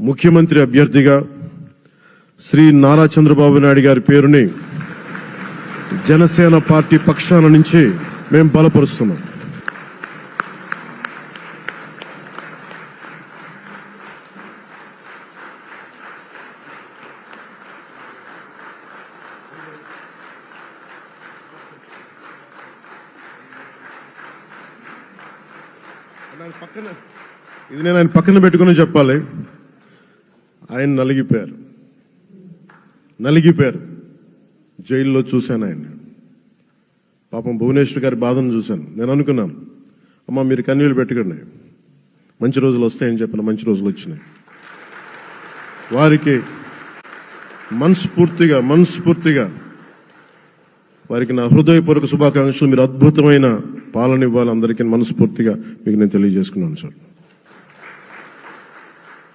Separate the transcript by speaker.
Speaker 1: ముఖ్యమంత్రి అభ్యర్థిగా శ్రీ నారా చంద్రబాబు నాయుడు గారి పేరుని జనసేన పార్టీ పక్షాన నుంచి మేము బలపరుస్తున్నాం. ఇది నేను ఆయన పక్కన పెట్టుకుని చెప్పాలి. ఆయన నలిగిపోయారు. జైల్లో చూశాను ఆయన. పాపం భువనేశ్వర్ గారి బాధను చూశాను. నేను అనుకున్నాను, అమ్మా మీరు కన్నీళ్ళు పెట్టుకోండి, మంచి రోజులు వస్తాయని చెప్పిన మంచి రోజులు వచ్చినాయి. వారికి మనస్ఫూర్తిగా వారికి నా హృదయపూర్వక శుభాకాంక్షలు. మీరు అద్భుతమైన పాలన ఇవ్వాలి అందరికీ మనస్ఫూర్తిగా మీకు నేను తెలియజేసుకున్నాను సార్.